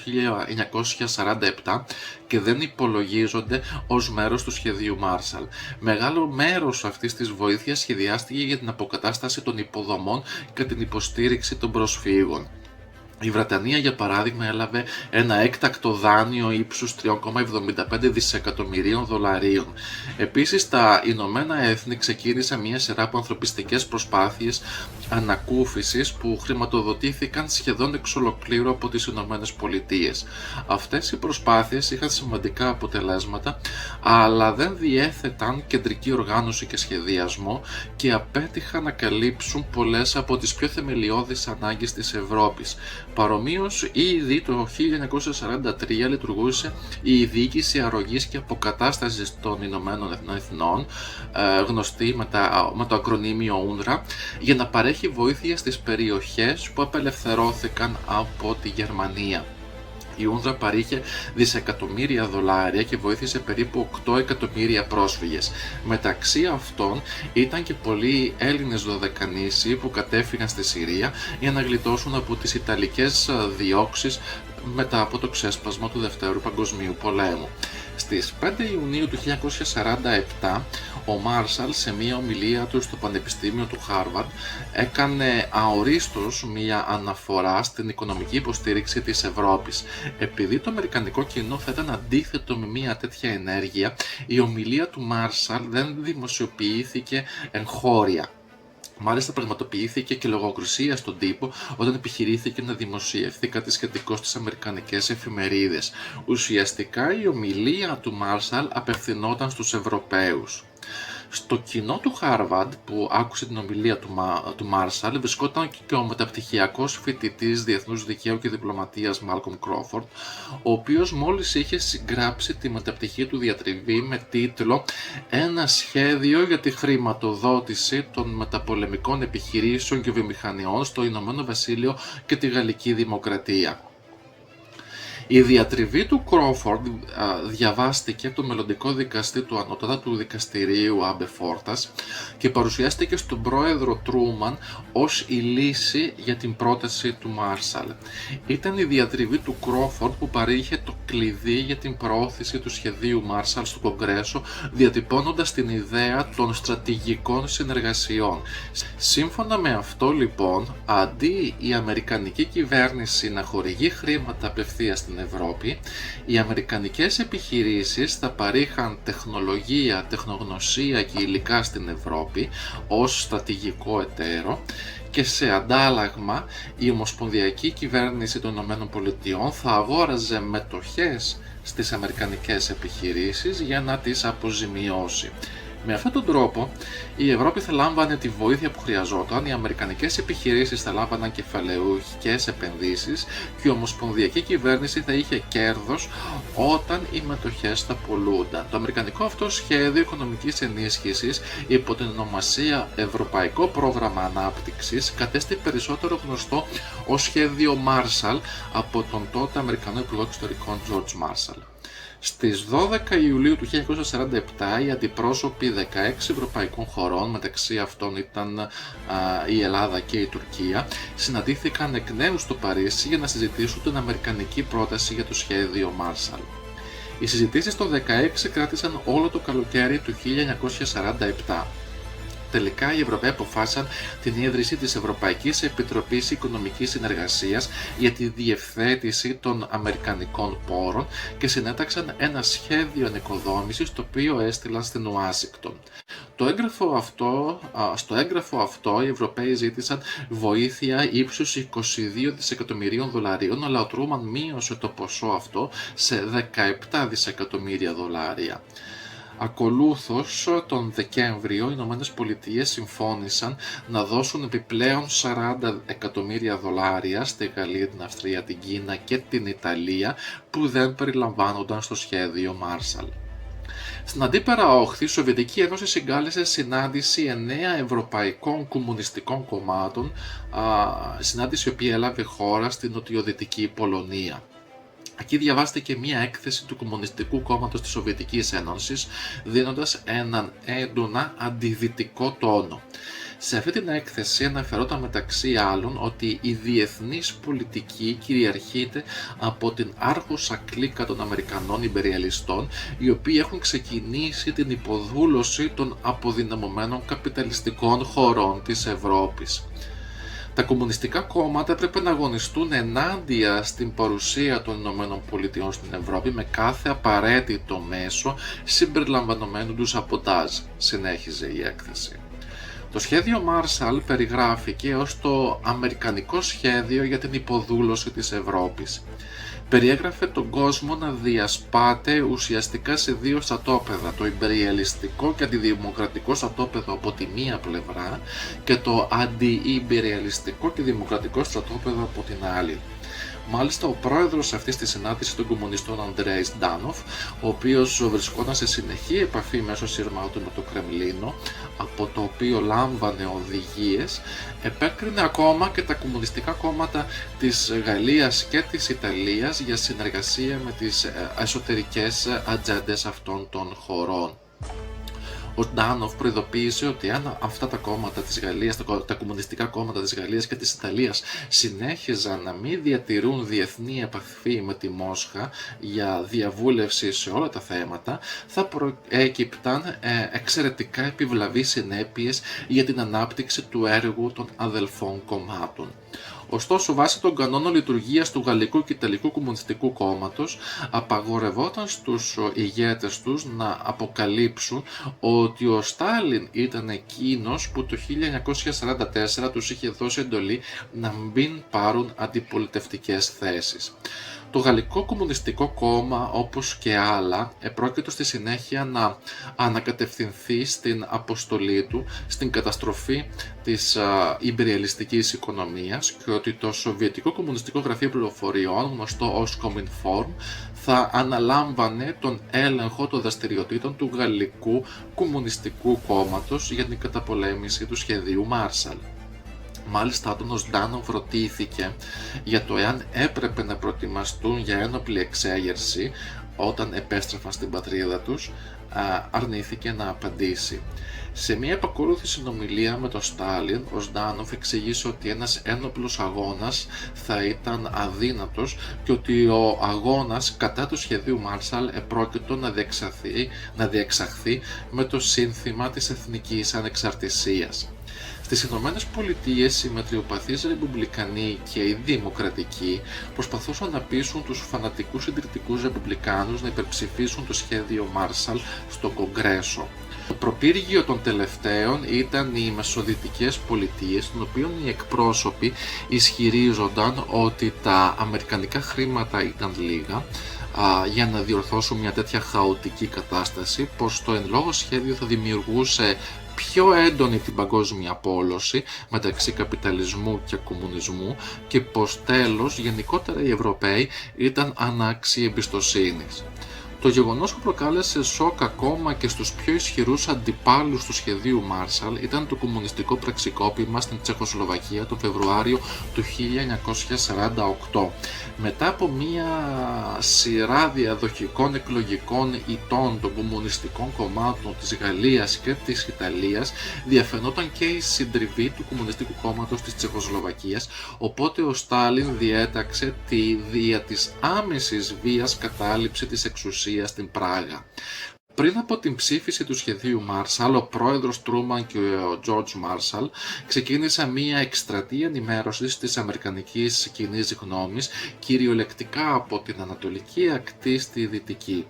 1947 και δεν υπολογίζονται ως μέρος του σχεδίου Marshall. Μεγάλο μέρος αυτής της βοήθειας σχεδιάστηκε για την αποκατάσταση των υποδομών και την υποστήριξη των προσφύγων. Η Βρετανία, για παράδειγμα, έλαβε ένα έκτακτο δάνειο ύψους 3,75 δισεκατομμυρίων δολαρίων. Επίσης, τα Ηνωμένα Έθνη ξεκίνησαν μια σειρά από ανθρωπιστικές προσπάθειες ανακούφισης που χρηματοδοτήθηκαν σχεδόν εξ ολοκλήρου από τις Ηνωμένες Πολιτείες. Αυτές οι προσπάθειες είχαν σημαντικά αποτελέσματα, αλλά δεν διέθεταν κεντρική οργάνωση και σχεδιασμό και απέτυχαν να καλύψουν πολλές από τις πιο θεμελιώδεις ανάγκες της Ευρώπης. Παρομοίως, ήδη το 1943 λειτουργούσε η Διοίκηση Αρρωγής και Αποκατάστασης των Ηνωμένων Εθνών, γνωστή με το ακρονίμιο UNRWA, για να παρέχει βοήθεια στις περιοχές που απελευθερώθηκαν από τη Γερμανία. Η UNRWA παρήχε δισεκατομμύρια δολάρια και βοήθησε περίπου 8 εκατομμύρια πρόσφυγες. Μεταξύ αυτών ήταν και πολλοί Έλληνες Δωδεκανήσιοι που κατέφυγαν στη Συρία για να γλιτώσουν από τις Ιταλικές διώξεις μετά από το ξέσπασμα του Δευτέρου Παγκοσμίου Πολέμου. Στις 5 Ιουνίου του 1947, ο Μάρσαλ σε μια ομιλία του στο Πανεπιστήμιο του Χάρβαρντ έκανε αορίστως μια αναφορά στην οικονομική υποστήριξη της Ευρώπης. Επειδή το αμερικανικό κοινό θα ήταν αντίθετο με μια τέτοια ενέργεια, η ομιλία του Μάρσαλ δεν δημοσιοποιήθηκε εγχώρια. Μάλιστα πραγματοποιήθηκε και λογοκρισία στον τύπο όταν επιχειρήθηκε να δημοσιευθεί κάτι σχετικό στις αμερικανικές εφημερίδες. Ουσιαστικά η ομιλία του Μάρσαλ απευθυνόταν στους Ευρωπαίους. Στο κοινό του Χάρβαρντ που άκουσε την ομιλία του Μάρσαλ βρισκόταν και ο μεταπτυχιακός φοιτητής διεθνούς δικαίου και διπλωματίας Μάλκομ Κρόφορντ, ο οποίος μόλις είχε συγγράψει τη μεταπτυχή του διατριβή με τίτλο «Ένα σχέδιο για τη χρηματοδότηση των μεταπολεμικών επιχειρήσεων και βιομηχανιών στο Ηνωμένο Βασίλειο και τη Γαλλική Δημοκρατία». Η διατριβή του Κρόφορντ διαβάστηκε από τον μελλοντικό δικαστή του Ανώτατου Δικαστηρίου Άμπε Φόρτας και παρουσιάστηκε στον πρόεδρο Τρούμαν ως η λύση για την πρόταση του Μάρσαλ. Ήταν η διατριβή του Κρόφορντ που παρήχε το κλειδί για την προώθηση του σχεδίου Μάρσαλ στο Κογκρέσο, διατυπώνοντας την ιδέα των στρατηγικών συνεργασιών. Σύμφωνα με αυτό λοιπόν, αντί η αμερικανική κυβέρνηση να χορηγεί χρήματα απευθείας στην Ευρώπη, οι αμερικανικές επιχειρήσεις θα παρήχαν τεχνολογία, τεχνογνωσία και υλικά στην Ευρώπη ως στρατηγικό εταίρο και σε αντάλλαγμα η ομοσπονδιακή κυβέρνηση των ΗΠΑ θα αγόραζε μετοχές στις αμερικανικές επιχειρήσεις για να τις αποζημιώσει. Με αυτόν τον τρόπο, η Ευρώπη θα λάμβανε τη βοήθεια που χρειαζόταν, οι αμερικανικές επιχειρήσεις θα λάμβαναν κεφαλαιουχικές επενδύσεις και η ομοσπονδιακή κυβέρνηση θα είχε κέρδος όταν οι μετοχές θα πουλούνταν. Το αμερικανικό αυτό σχέδιο οικονομικής ενίσχυσης υπό την ονομασία Ευρωπαϊκό Πρόγραμμα Ανάπτυξης κατέστη περισσότερο γνωστό ως σχέδιο Marshall από τον τότε Αμερικανό Υπουργό Εξωτερικών George Marshall. Στις 12 Ιουλίου του 1947 οι αντιπρόσωποι 16 ευρωπαϊκών χωρών, μεταξύ αυτών ήταν η Ελλάδα και η Τουρκία, συναντήθηκαν εκ νέου στο Παρίσι για να συζητήσουν την αμερικανική πρόταση για το σχέδιο Marshall. Οι συζητήσεις το 16 κράτησαν όλο το καλοκαίρι του 1947. Τελικά οι Ευρωπαίοι αποφάσισαν την ίδρυση της Ευρωπαϊκής Επιτροπής Οικονομικής Συνεργασίας για τη διευθέτηση των Αμερικανικών πόρων και συνέταξαν ένα σχέδιο ανοικοδόμησης το οποίο έστειλαν στην Ουάσιγκτον. Στο έγγραφο αυτό οι Ευρωπαίοι ζήτησαν βοήθεια ύψους 22 δισεκατομμυρίων δολαρίων, αλλά ο Τρούμαν μείωσε το ποσό αυτό σε 17 δισεκατομμύρια δολάρια. Ακολούθως, τον Δεκέμβριο, οι Ηνωμένες Πολιτείες συμφώνησαν να δώσουν επιπλέον $40 εκατομμύρια στη Γαλλία, την Αυστρία, την Κίνα και την Ιταλία, που δεν περιλαμβάνονταν στο σχέδιο Marshall. Στην αντίπερα όχθη, η Σοβιετική Ένωση συγκάλεσε συνάντηση 9 ευρωπαϊκών κομμουνιστικών κομμάτων, συνάντηση η οποία έλαβε χώρα στην νοτιοδυτική Πολωνία. Εκεί διαβάστηκε μία έκθεση του Κομμουνιστικού Κόμματος της Σοβιετικής Ένωσης, δίνοντας έναν έντονα αντιδυτικό τόνο. Σε αυτή την έκθεση αναφερόταν μεταξύ άλλων ότι η διεθνής πολιτική κυριαρχείται από την άρχουσα κλίκα των Αμερικανών ιμπεριαλιστών, οι οποίοι έχουν ξεκινήσει την υποδούλωση των αποδυναμωμένων καπιταλιστικών χωρών της Ευρώπης. Τα κομμουνιστικά κόμματα έπρεπε να αγωνιστούν ενάντια στην παρουσία των ΗΠΑ στην Ευρώπη με κάθε απαραίτητο μέσο, συμπεριλαμβανομένου του σαμποτάζ, συνέχιζε η έκθεση. Το σχέδιο Marshall περιγράφηκε ως το αμερικανικό σχέδιο για την υποδούλωση της Ευρώπης. Περιέγραφε τον κόσμο να διασπάται ουσιαστικά σε δύο στρατόπεδα, το ιμπεριαλιστικό και αντιδημοκρατικό στρατόπεδο από τη μία πλευρά και το αντιιμπεριαλιστικό και δημοκρατικό στρατόπεδο από την άλλη. Μάλιστα, ο πρόεδρος αυτής της συνάντησης των κομμουνιστών, Αντρέι Ντάνοφ, ο οποίος βρισκόταν σε συνεχή επαφή μέσω σειρμάτων με το Κρεμλίνο, από το οποίο λάμβανε οδηγίες, επέκρινε ακόμα και τα κομμουνιστικά κόμματα της Γαλλίας και της Ιταλίας για συνεργασία με τις εσωτερικές ατζέντες αυτών των χωρών. Ο Ντάνοφ προειδοποίησε ότι αν αυτά τα κόμματα της Γαλλίας, τα κομμουνιστικά κόμματα της Γαλλίας και της Ιταλίας συνέχιζαν να μην διατηρούν διεθνή επαφή με τη Μόσχα για διαβούλευση σε όλα τα θέματα, θα προέκυπταν εξαιρετικά επιβλαβείς συνέπειες για την ανάπτυξη του έργου των αδελφών κομμάτων. Ωστόσο, βάσει των κανόνων λειτουργίας του Γαλλικού και Ιταλικού Κομμουνιστικού Κόμματος, απαγορευόταν στους ηγέτες τους να αποκαλύψουν ότι ο Στάλιν ήταν εκείνος που το 1944 τους είχε δώσει εντολή να μην πάρουν αντιπολιτευτικές θέσεις. Το Γαλλικό Κομμουνιστικό Κόμμα, όπως και άλλα, επρόκειτο στη συνέχεια να ανακατευθυνθεί στην αποστολή του, στην καταστροφή της ιμπεριαλιστικής οικονομίας, και ότι το Σοβιετικό Κομμουνιστικό Γραφείο Πληροφοριών, γνωστό ως Cominform, θα αναλάμβανε τον έλεγχο των δραστηριοτήτων του Γαλλικού Κομμουνιστικού Κόμματος για την καταπολέμηση του σχεδίου Marshall. Μάλιστα, όταν ο Ζντάνοφ ρωτήθηκε για το εάν έπρεπε να προετοιμαστούν για ένοπλη εξέγερση όταν επέστρεφαν στην πατρίδα τους, αρνήθηκε να απαντήσει. Σε μια επακόλουθη συνομιλία με τον Στάλιν, ο Ζντάνοφ εξηγήσε ότι ένας ένοπλος αγώνας θα ήταν αδύνατος και ότι ο αγώνας κατά του σχεδίου Marshall επρόκειτο να διεξαχθεί με το σύνθημα της εθνικής ανεξαρτησίας. Στις Ηνωμένες Πολιτείες, οι μετριοπαθείς ρεπουμπλικανοί και οι δημοκρατικοί προσπαθούσαν να πείσουν τους φανατικούς συντηρητικούς ρεπουμπλικάνους να υπερψηφίσουν το σχέδιο Marshall στο Κογκρέσο. Το προπύργιο των τελευταίων ήταν οι Μεσοδυτικές Πολιτείες, των οποίων οι εκπρόσωποι ισχυρίζονταν ότι τα αμερικανικά χρήματα ήταν λίγα για να διορθώσουν μια τέτοια χαοτική κατάσταση, πως το εν λόγω σχέδιο θα δημιουργούσε πιο έντονη την παγκόσμια πόλωση μεταξύ καπιταλισμού και κομμουνισμού και πως τέλος γενικότερα οι Ευρωπαίοι ήταν ανάξιοι εμπιστοσύνης. Το γεγονός που προκάλεσε σοκ ακόμα και στους πιο ισχυρούς αντιπάλους του σχεδίου Marshall ήταν το κομμουνιστικό πραξικόπημα στην Τσεχοσλοβακία το Φεβρουάριο του 1948. Μετά από μία σειρά διαδοχικών εκλογικών ηττών των κομμουνιστικών κομμάτων της Γαλλίας και της Ιταλίας, διαφαινόταν και η συντριβή του Κομμουνιστικού Κόμματος της Τσεχοσλοβακίας, οπότε ο Στάλιν διέταξε τη δια της άμεσης βίας κατάληψη της εξουσίας στην Πράγα. Πριν από την ψήφιση του σχεδίου Marshall, ο πρόεδρος Τρούμαν και ο George Marshall ξεκίνησαν μία εκστρατεία ενημέρωσης της αμερικανικής κοινής γνώμης, κυριολεκτικά από την ανατολική ακτή στη δυτική.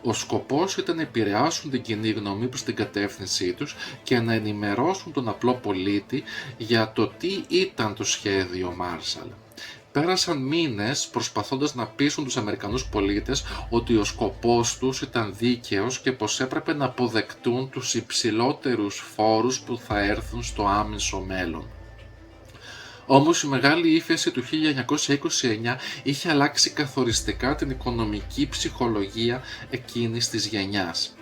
Ο σκοπός ήταν να επηρεάσουν την κοινή γνώμη προς την κατεύθυνσή τους και να ενημερώσουν τον απλό πολίτη για το τι ήταν το σχέδιο Marshall. Πέρασαν μήνες προσπαθώντας να πείσουν τους Αμερικανούς πολίτες ότι ο σκοπός τους ήταν δίκαιος και πως έπρεπε να αποδεκτούν τους υψηλότερους φόρους που θα έρθουν στο άμεσο μέλλον. Όμως η μεγάλη ύφεση του 1929 είχε αλλάξει καθοριστικά την οικονομική ψυχολογία εκείνης της γενιάς.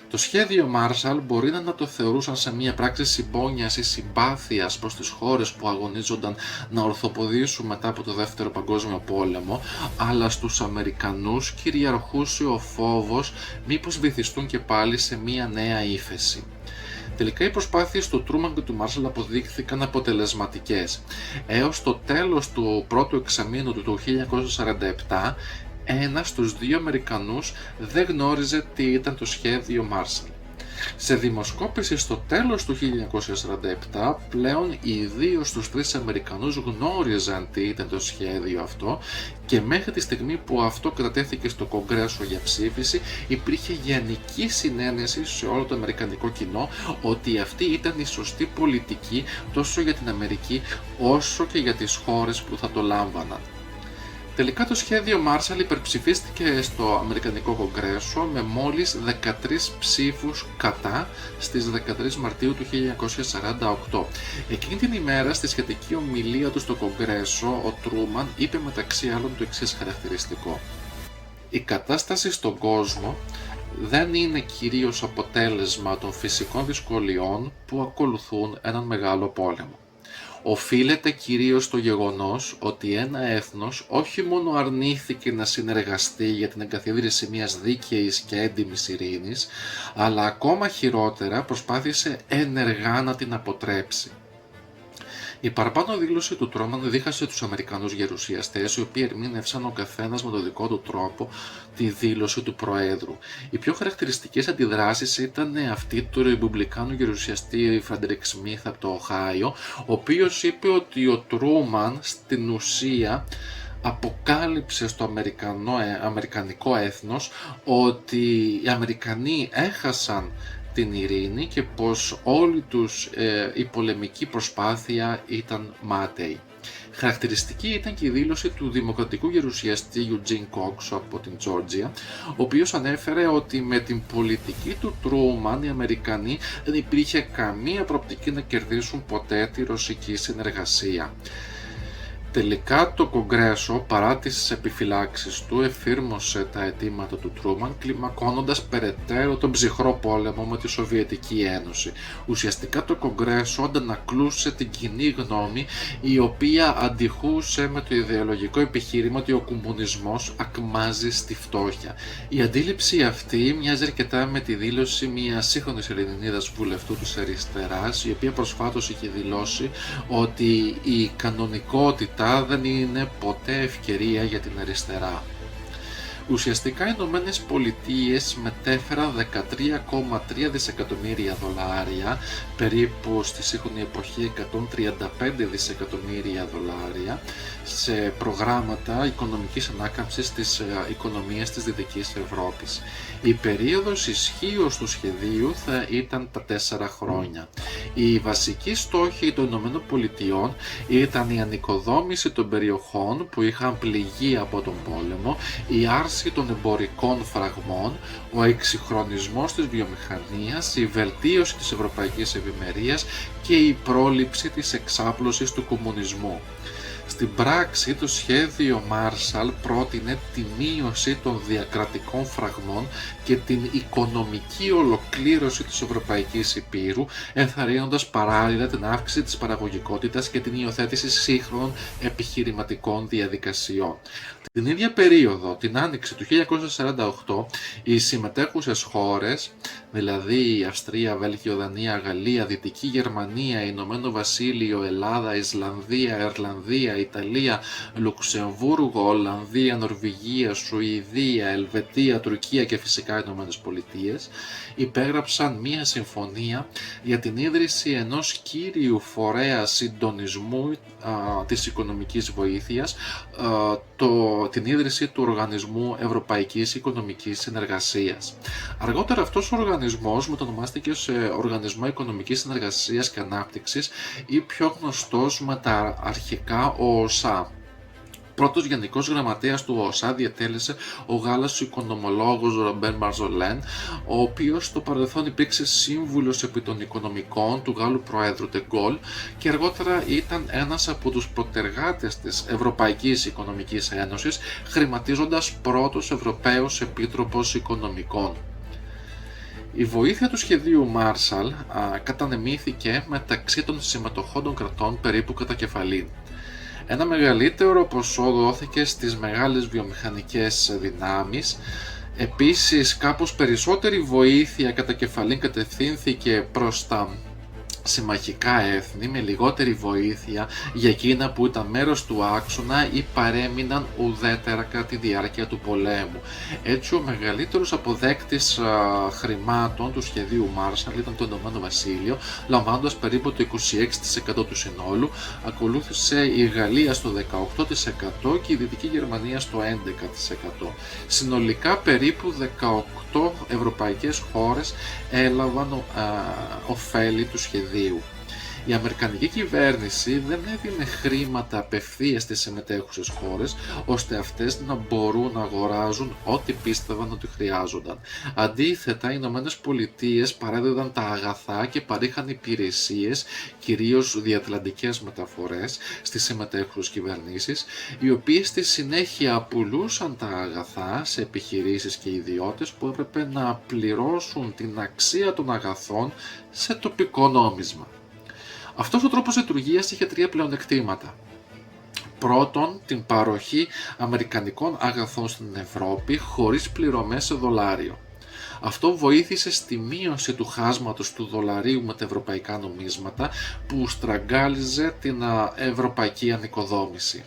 Το σχέδιο Marshall μπορεί να το θεωρούσαν σε μια πράξη συμπόνιας ή συμπάθειας προς τις χώρες που αγωνίζονταν να ορθοποδήσουν μετά από το Δεύτερο Παγκόσμιο Πόλεμο, αλλά στους Αμερικανούς κυριαρχούσε ο φόβος μήπως βυθιστούν και πάλι σε μια νέα ύφεση. Τελικά οι προσπάθειες του Τρούμαν και του Μάρσαλ αποδείχθηκαν αποτελεσματικές. Έως το τέλος του πρώτου εξαμήνου του 1947, ένας στους δύο Αμερικανούς δεν γνώριζε τι ήταν το σχέδιο Μάρσαλ. Σε δημοσκόπηση στο τέλος του 1947, πλέον οι δύο στους τρεις Αμερικανούς γνώριζαν τι ήταν το σχέδιο αυτό και μέχρι τη στιγμή που αυτό κατατέθηκε στο Κογκρέσο για ψήφιση, υπήρχε γενική συνένεση σε όλο το αμερικανικό κοινό ότι αυτή ήταν η σωστή πολιτική τόσο για την Αμερική όσο και για τις χώρες που θα το λάμβαναν. Τελικά το σχέδιο Marshall υπερψηφίστηκε στο Αμερικανικό Κογκρέσο με μόλις 13 ψήφους κατά στις 13 Μαρτίου του 1948. Εκείνη την ημέρα, στη σχετική ομιλία του στο Κογκρέσο, ο Τρούμαν είπε μεταξύ άλλων το εξής χαρακτηριστικό: «Η κατάσταση στον κόσμο δεν είναι κυρίως αποτέλεσμα των φυσικών δυσκολιών που ακολουθούν έναν μεγάλο πόλεμο. Οφείλεται κυρίως στο γεγονός ότι ένα έθνος όχι μόνο αρνήθηκε να συνεργαστεί για την εγκαθίδρυση μιας δίκαιης και έντιμης ειρήνης, αλλά ακόμα χειρότερα προσπάθησε ενεργά να την αποτρέψει». Η παραπάνω δήλωση του Τρούμαν δίχασε τους Αμερικανούς γερουσιαστές, οι οποίοι ερμήνευσαν ο καθένας με τον δικό του τρόπο τη δήλωση του Προέδρου. Οι πιο χαρακτηριστικές αντιδράσεις ήταν αυτή του ρεπουμπλικάνου γερουσιαστή Φρέντερικ Σμιθ από το Οχάιο, ο οποίος είπε ότι ο Τρούμαν στην ουσία αποκάλυψε στο αμερικανικό έθνος ότι οι Αμερικανοί έχασαν την ειρήνη και πως όλη τους η πολεμική προσπάθεια ήταν μάταιη. Χαρακτηριστική ήταν και η δήλωση του δημοκρατικού γερουσιαστή Eugene Cox από την Τζόρτζια, ο οποίος ανέφερε ότι με την πολιτική του Τρούμαν οι Αμερικανοί δεν υπήρχε καμία προοπτική να κερδίσουν ποτέ τη ρωσική συνεργασία. Τελικά το Κογκρέσο, παρά τις επιφυλάξεις του, εφήρμοσε τα αιτήματα του Τρούμαν, κλιμακώνοντας περαιτέρω τον ψυχρό πόλεμο με τη Σοβιετική Ένωση. Ουσιαστικά το Κογκρέσο αντανακλούσε την κοινή γνώμη, η οποία αντιχούσε με το ιδεολογικό επιχείρημα ότι ο κομμουνισμός ακμάζει στη φτώχεια. Η αντίληψη αυτή μοιάζει αρκετά με τη δήλωση μιας σύγχρονης Ελληνίδας βουλευτού της αριστεράς, η οποία προσφάτως είχε δηλώσει ότι η κανονικότητα δεν είναι ποτέ ευκαιρία για την αριστερά. Ουσιαστικά οι Ηνωμένες Πολιτείες μετέφεραν 13,3 δισεκατομμύρια δολάρια, περίπου στη σύγχρονη εποχή 135 δισεκατομμύρια δολάρια, σε προγράμματα οικονομικής ανάκαμψης της οικονομίας της Δυτικής Ευρώπης. Η περίοδος ισχύως του σχεδίου θα ήταν τα 4 χρόνια. Οι βασικοί στόχοι των Ηνωμένων Πολιτειών ήταν η ανοικοδόμηση των περιοχών που είχαν πληγεί από τον πόλεμο, η άρση των εμπορικών φραγμών, ο εξυγχρονισμός της βιομηχανίας, η βελτίωση της ευρωπαϊκής ευημερίας και η πρόληψη της εξάπλωσης του κομμουνισμού. Στην πράξη, το σχέδιο Marshall πρότεινε τη μείωση των διακρατικών φραγμών και την οικονομική ολοκλήρωση της Ευρωπαϊκής Υπήρου, ενθαρρύνοντας παράλληλα την αύξηση της παραγωγικότητας και την υιοθέτηση σύγχρονων επιχειρηματικών διαδικασιών. Την ίδια περίοδο, την άνοιξη του 1948, οι συμμετέχουσες χώρες, δηλαδή η Αυστρία, Βέλγιο, Δανία, Γαλλία, Δυτική Γερμανία, Ηνωμένο Βασίλειο, Ελλάδα, Ισλανδία, Ιρλανδία, Ιταλία, Λουξεμβούργο, Ολλανδία, Νορβηγία, Σουηδία, Ελβετία, Τουρκία και φυσικά οι Ηνωμένες Πολιτείες, υπέγραψαν μία συμφωνία για την ίδρυση ενός κύριου φορέα συντονισμού της οικονομικής βοήθειας, την ίδρυση του Οργανισμού Ευρωπαϊκής Οικονομικής Συνεργασίας. Αργότερα αυτός ο οργανισμός μετονομάστηκε σε Οργανισμό Οικονομικής Συνεργασίας και Ανάπτυξης ή πιο γνωστός με τα αρχικά ΟΟΣΑ. Πρώτος γενικός γραμματέας του ΟΣΑ διατέλεσε ο Γάλλος οικονομολόγος Ρομπέρ Μαρζολέν, ο οποίος στο παρελθόν υπήρξε σύμβουλος επί των οικονομικών του Γάλλου Προέδρου Ντε Γκόλ και αργότερα ήταν ένας από τους προτεργάτες της Ευρωπαϊκής Οικονομικής Ένωσης, χρηματίζοντας πρώτος Ευρωπαίος Επίτροπος Οικονομικών. Η βοήθεια του σχεδίου Marshall κατανεμήθηκε μεταξύ των συμμετοχών των κρατών περίπου κατά κεφαλή. Ένα μεγαλύτερο ποσό δόθηκε στις μεγάλες βιομηχανικές δυνάμεις. Επίσης, κάπως περισσότερη βοήθεια κατά κεφαλήν κατευθύνθηκε προς τα συμμαχικά έθνη, με λιγότερη βοήθεια για εκείνα που ήταν μέρος του άξονα ή παρέμειναν ουδέτερα κατά τη διάρκεια του πολέμου. Έτσι, ο μεγαλύτερος αποδέκτης χρημάτων του σχεδίου Marshall ήταν το Ηνωμένο Βασίλειο, λαμβάνοντας περίπου το 26% του συνόλου. Ακολούθησε η Γαλλία στο 18% και η Δυτική Γερμανία στο 11%. Συνολικά περίπου 18 ευρωπαϊκές χώρες έλαβαν ωφέλη του σχεδίου. Η Αμερικανική κυβέρνηση δεν έδινε χρήματα απευθείας στις συμμετέχουσες χώρες, ώστε αυτές να μπορούν να αγοράζουν ό,τι πίστευαν ότι χρειάζονταν. Αντίθετα, οι Ηνωμένες Πολιτείες παρέδιδαν τα αγαθά και παρήχαν υπηρεσίες, κυρίως διατλαντικές μεταφορές, στις συμμετέχουσες κυβερνήσεις, οι οποίες στη συνέχεια πουλούσαν τα αγαθά σε επιχειρήσεις και ιδιώτες που έπρεπε να πληρώσουν την αξία των αγαθών σε τοπικό νόμισμα. Αυτός ο τρόπος λειτουργίας είχε τρία πλεονεκτήματα. Πρώτον, την παροχή αμερικανικών αγαθών στην Ευρώπη χωρίς πληρωμές σε δολάριο. Αυτό βοήθησε στη μείωση του χάσματος του δολαρίου με τα ευρωπαϊκά νομίσματα που στραγγάλιζε την ευρωπαϊκή ανοικοδόμηση.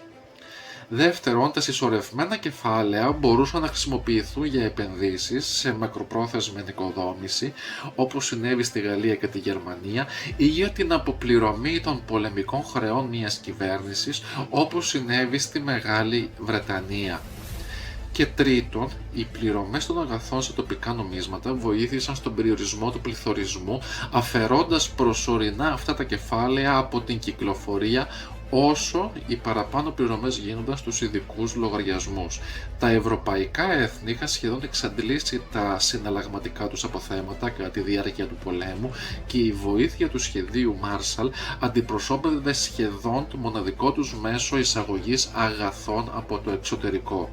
Δεύτερον, τα συσσωρευμένα κεφάλαια μπορούσαν να χρησιμοποιηθούν για επενδύσεις σε μακροπρόθεσμη ανοικοδόμηση, όπως συνέβη στη Γαλλία και τη Γερμανία, ή για την αποπληρωμή των πολεμικών χρεών μιας κυβέρνησης, όπως συνέβη στη Μεγάλη Βρετανία. Και τρίτον, οι πληρωμές των αγαθών σε τοπικά νομίσματα βοήθησαν στον περιορισμό του πληθωρισμού, αφαιρώντας προσωρινά αυτά τα κεφάλαια από την κυκλοφορία, όσο οι παραπάνω πληρωμές γίνονταν στους ειδικούς λογαριασμούς. Τα ευρωπαϊκά έθνη είχαν σχεδόν εξαντλήσει τα συναλλαγματικά τους αποθέματα κατά τη διάρκεια του πολέμου και η βοήθεια του σχεδίου Marshall αντιπροσώπευε σχεδόν το μοναδικό τους μέσο εισαγωγής αγαθών από το εξωτερικό.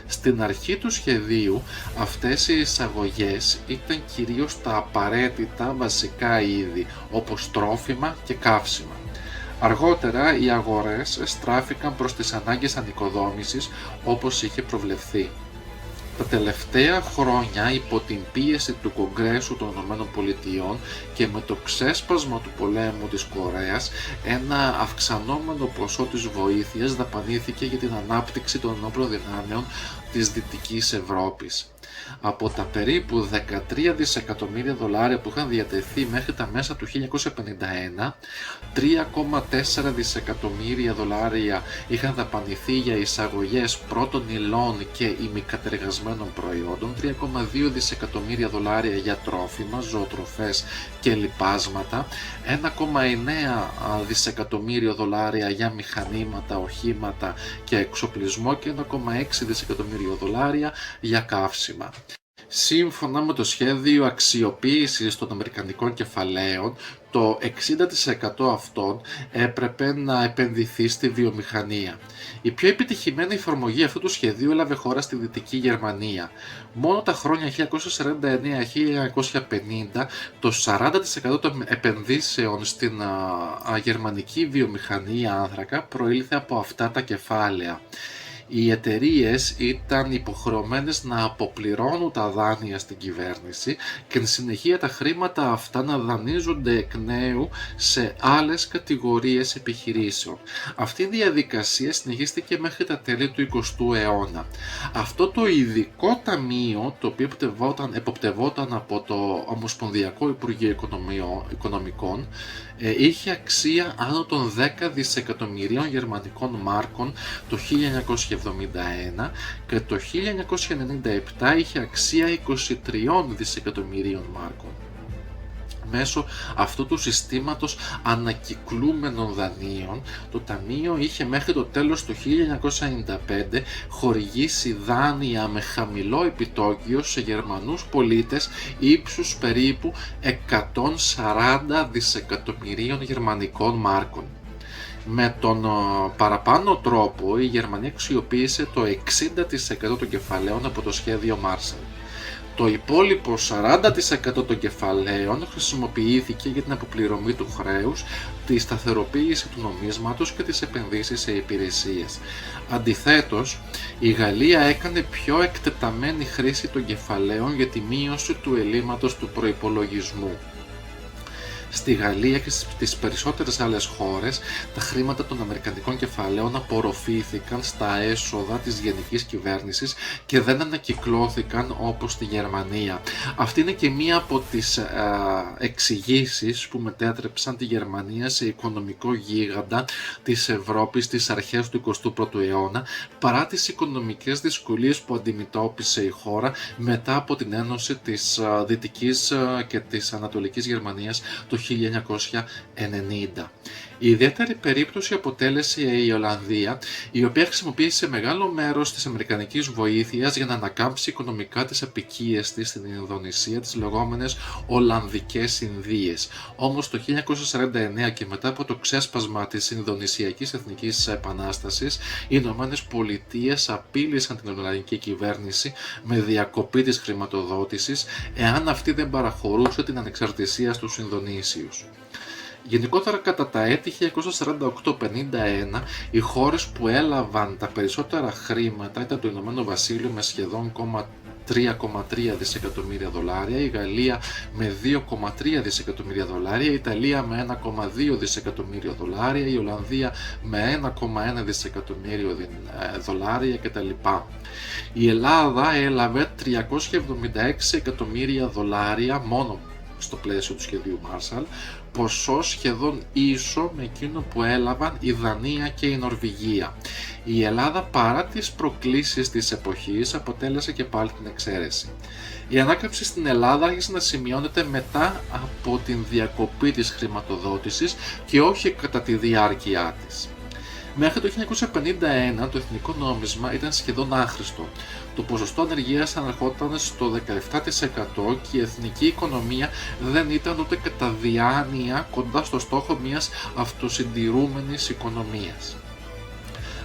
Στην αρχή του σχεδίου αυτές οι εισαγωγές ήταν κυρίως τα απαραίτητα βασικά είδη, όπως τρόφιμα και καύσιμα. Αργότερα οι αγορές στράφηκαν προς τις ανάγκες ανοικοδόμησης όπως είχε προβλεφθεί. Τα τελευταία χρόνια, υπό την πίεση του Κογκρέσου των ΗΠΑ και με το ξέσπασμα του πολέμου της Κορέας, ένα αυξανόμενο ποσό της βοήθειας δαπανήθηκε για την ανάπτυξη των ενόπλων δυνάμεων της Δυτικής Ευρώπης. Από τα περίπου 13 δισεκατομμύρια δολάρια που είχαν διατεθεί μέχρι τα μέσα του 1951, 3,4 δισεκατομμύρια δολάρια είχαν δαπανηθεί για εισαγωγές πρώτων υλών και ημικατεργασμένων προϊόντων, 3,2 δισεκατομμύρια δολάρια για τρόφιμα, ζωοτροφές και λιπάσματα, 1,9 δισεκατομμύριο δολάρια για μηχανήματα, οχήματα και εξοπλισμό και 1,6 δισεκατομμύριο δολάρια για καύσιμα. Σύμφωνα με το σχέδιο αξιοποίησης των αμερικανικών κεφαλαίων, το 60% αυτών έπρεπε να επενδυθεί στη βιομηχανία. Η πιο επιτυχημένη εφαρμογή αυτού του σχεδίου έλαβε χώρα στη Δυτική Γερμανία. Μόνο τα χρόνια 1949-1950 το 40% των επενδύσεων στην γερμανική βιομηχανία άνθρακα προήλθε από αυτά τα κεφάλαια. Οι εταιρείες ήταν υποχρεωμένες να αποπληρώνουν τα δάνεια στην κυβέρνηση και εν συνεχεία τα χρήματα αυτά να δανείζονται εκ νέου σε άλλες κατηγορίες επιχειρήσεων. Αυτή η διαδικασία συνεχίστηκε μέχρι τα τέλη του 20ου αιώνα. Αυτό το ειδικό ταμείο, το οποίο εποπτευόταν από το Ομοσπονδιακό Υπουργείο Οικονομικών, είχε αξία άνω των 10 δισεκατομμυρίων γερμανικών μάρκων το 1971 και το 1997 είχε αξία 23 δισεκατομμυρίων μάρκων. Μέσω αυτού του συστήματος ανακυκλούμενων δανείων, το Ταμείο είχε μέχρι το τέλος του 1995 χορηγήσει δάνεια με χαμηλό επιτόκιο σε Γερμανούς πολίτες ύψους περίπου 140 δισεκατομμυρίων γερμανικών μάρκων. Με τον παραπάνω τρόπο η Γερμανία αξιοποίησε το 60% των κεφαλαίων από το σχέδιο Marshall. Το υπόλοιπο 40% των κεφαλαίων χρησιμοποιήθηκε για την αποπληρωμή του χρέους, τη σταθεροποίηση του νομίσματος και τις επενδύσεις σε υπηρεσίες. Αντιθέτως, η Γαλλία έκανε πιο εκτεταμένη χρήση των κεφαλαίων για τη μείωση του ελλείμματος του προϋπολογισμού. Στη Γαλλία και στις περισσότερες άλλες χώρες, τα χρήματα των αμερικανικών κεφαλαίων απορροφήθηκαν στα έσοδα της γενικής κυβέρνησης και δεν ανακυκλώθηκαν όπως στη Γερμανία. Αυτή είναι και μία από τις εξηγήσεις που μετέτρεψαν τη Γερμανία σε οικονομικό γίγαντα της Ευρώπης στις αρχές του 21ου αιώνα, παρά τις οικονομικές δυσκολίες που αντιμετώπισε η χώρα μετά από την ένωση της Δυτικής και της Ανατολικής Γερμανίας το 1990. Η ιδιαίτερη περίπτωση αποτέλεσε η Ολλανδία, η οποία χρησιμοποίησε μεγάλο μέρος της αμερικανικής βοήθειας για να ανακάμψει οικονομικά τις αποικίες της στην Ινδονησία, τις λεγόμενες Ολλανδικές Ινδίες. Όμως το 1949 και μετά από το ξέσπασμα της Ινδονησιακής Εθνικής Επανάστασης, οι Ηνωμένες Πολιτείες απείλησαν την Ολλανδική κυβέρνηση με διακοπή της χρηματοδότησης εάν αυτή δεν παραχωρούσε την ανεξαρτησία στους Ινδονήσιους. Γενικότερα κατά τα έτη 1948-51 οι χώρες που έλαβαν τα περισσότερα χρήματα ήταν το Ηνωμένο Βασίλειο με σχεδόν 3,3 δισεκατομμύρια δολάρια, η Γαλλία με 2,3 δισεκατομμύρια δολάρια, η Ιταλία με 1,2 δισεκατομμύρια δολάρια, η Ολλανδία με 1,1 δισεκατομμύριο δολάρια κτλ. Η Ελλάδα έλαβε 376 εκατομμύρια δολάρια μόνο στο πλαίσιο του σχεδίου Marshall, ποσό σχεδόν ίσο με εκείνο που έλαβαν η Δανία και η Νορβηγία. Η Ελλάδα, παρά τις προκλήσεις της εποχής, αποτέλεσε και πάλι την εξαίρεση. Η ανάκαμψη στην Ελλάδα άρχισε να σημειώνεται μετά από την διακοπή της χρηματοδότησης και όχι κατά τη διάρκεια της. Μέχρι το 1951 το εθνικό νόμισμα ήταν σχεδόν άχρηστο. Το ποσοστό ανεργίας ανερχόταν στο 17% και η εθνική οικονομία δεν ήταν ούτε κατά διάνοια κοντά στο στόχο μιας αυτοσυντηρούμενης οικονομίας.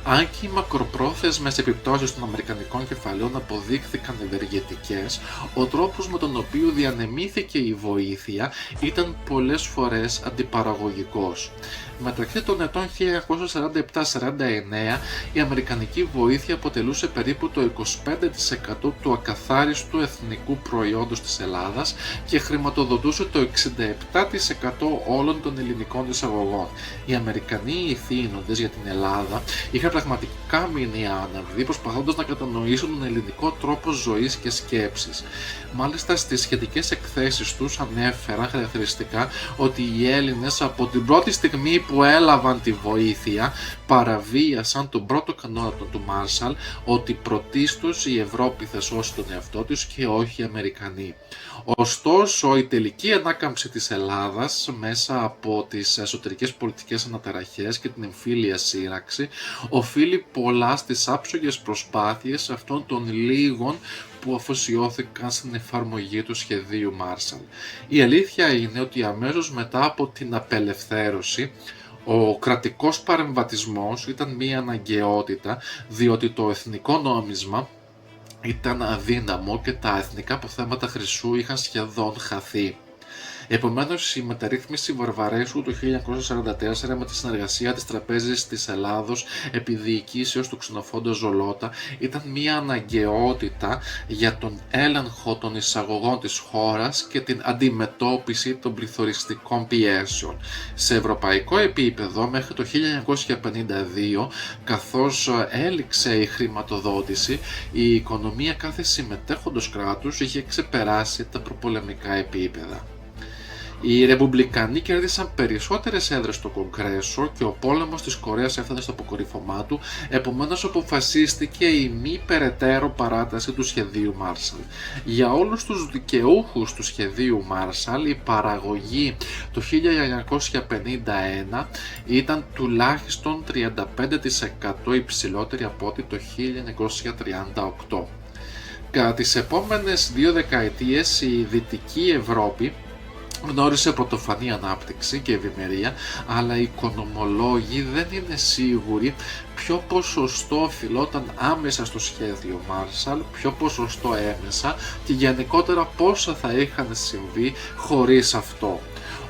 Αν και οι μακροπρόθεσμες επιπτώσεις των αμερικανικών κεφαλαίων αποδείχθηκαν ευεργετικές, ο τρόπος με τον οποίο διανεμήθηκε η βοήθεια ήταν πολλές φορές αντιπαραγωγικός. Μεταξύ των ετών 1947-49 η αμερικανική βοήθεια αποτελούσε περίπου το 25% του ακαθάριστου εθνικού προϊόντος της Ελλάδας και χρηματοδοτούσε το 67% όλων των ελληνικών εισαγωγών. Οι Αμερικανοί ηθήνοντες για την Ελλάδα είχαν πραγματικά μείνει άναυδοι, προσπαθώντας να κατανοήσουν τον ελληνικό τρόπο ζωής και σκέψης. Μάλιστα στις σχετικές εκθέσεις τους ανέφεραν χαρακτηριστικά ότι οι Έλληνες από την πρώτη στιγμή που έλαβαν τη βοήθεια παραβίασαν τον πρώτο κανόνα του Marshall, ότι πρωτίστως η Ευρώπη θα σώσει τον εαυτό της και όχι οι Αμερικανοί. Ωστόσο, η τελική ανάκαμψη της Ελλάδας μέσα από τις εσωτερικές πολιτικές αναταραχές και την εμφύλια σύραξη οφείλει πολλά στις άψογες προσπάθειες αυτών των λίγων που αφοσιώθηκαν στην εφαρμογή του σχεδίου Marshall. Η αλήθεια είναι ότι αμέσως μετά από την απελευθέρωση ο κρατικός παρεμβατισμός ήταν μία αναγκαιότητα, διότι το εθνικό νόμισμα ήταν αδύναμο και τα εθνικά αποθέματα χρυσού είχαν σχεδόν χαθεί. Επομένως, η μεταρρύθμιση Βαρβαρέσου το 1944 με τη συνεργασία της Τραπέζης της Ελλάδος επί διοικήσεως του ξενοφόντα Ζολότα ήταν μια αναγκαιότητα για τον έλεγχο των εισαγωγών της χώρας και την αντιμετώπιση των πληθωριστικών πιέσεων. Σε ευρωπαϊκό επίπεδο μέχρι το 1952, καθώς έληξε η χρηματοδότηση, η οικονομία κάθε συμμετέχοντος κράτους είχε ξεπεράσει τα προπολεμικά επίπεδα. Οι Ρεπουμπλικανοί κέρδισαν περισσότερες έδρες στο Κογκρέσο και ο πόλεμος της Κορέας έφτανε στο αποκορύφωμά του, επομένως αποφασίστηκε η μη περαιτέρω παράταση του σχεδίου Μάρσαλ. Για όλους τους δικαιούχους του σχεδίου Μάρσαλ η παραγωγή το 1951 ήταν τουλάχιστον 35% υψηλότερη από ό,τι το 1938. Κατά τις επόμενες 2 δεκαετίες η Δυτική Ευρώπη γνώρισε πρωτοφανή ανάπτυξη και ευημερία, αλλά οι οικονομολόγοι δεν είναι σίγουροι ποιο ποσοστό οφειλόταν άμεσα στο σχέδιο Μάρσαλ, ποιο ποσοστό έμεσα και γενικότερα πόσα θα είχαν συμβεί χωρίς αυτό.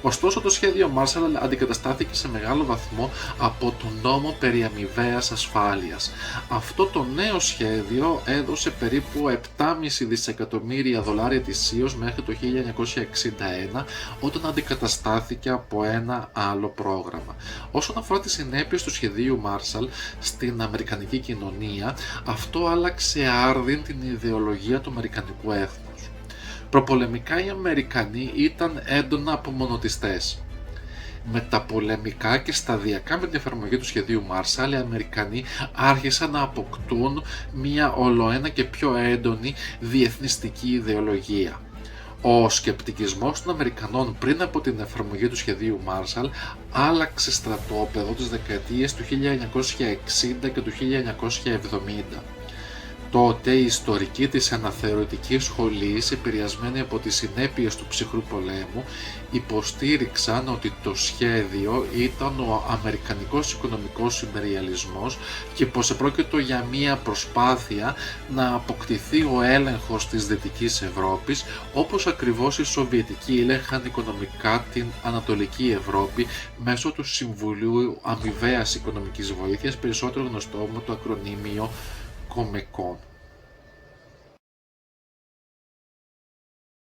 Ωστόσο, το σχέδιο Μάρσαλ αντικαταστάθηκε σε μεγάλο βαθμό από τον νόμο περί αμοιβαίας ασφάλειας. Αυτό το νέο σχέδιο έδωσε περίπου 7,5 δισεκατομμύρια δολάρια ετησίως μέχρι το 1961, όταν αντικαταστάθηκε από ένα άλλο πρόγραμμα. Όσον αφορά τις συνέπειες του σχεδίου Μάρσαλ στην αμερικανική κοινωνία, αυτό άλλαξε άρδιν την ιδεολογία του αμερικανικού έθνους. Προπολεμικά οι Αμερικανοί ήταν έντονα απομονωτιστές. Μεταπολεμικά και σταδιακά με την εφαρμογή του σχεδίου Μάρσαλ, οι Αμερικανοί άρχισαν να αποκτούν μια ολοένα και πιο έντονη διεθνιστική ιδεολογία. Ο σκεπτικισμός των Αμερικανών πριν από την εφαρμογή του σχεδίου Μάρσαλ άλλαξε στρατόπεδο τις δεκαετίες του 1960 και του 1970. Τότε οι ιστορικοί της αναθεωρητικής σχολής, επηρεασμένοι από τις συνέπειες του ψυχρού πολέμου, υποστήριξαν ότι το σχέδιο ήταν ο αμερικανικός οικονομικός ιμπεριαλισμός και πως επρόκειτο για μια προσπάθεια να αποκτηθεί ο έλεγχος της Δυτικής Ευρώπης, όπως ακριβώς οι Σοβιετικοί έλεγχαν οικονομικά την Ανατολική Ευρώπη μέσω του Συμβουλίου Αμοιβαίας Οικονομικής Βοήθειας, περισσότερο γνωστό με το ακρονίμιο Comecon.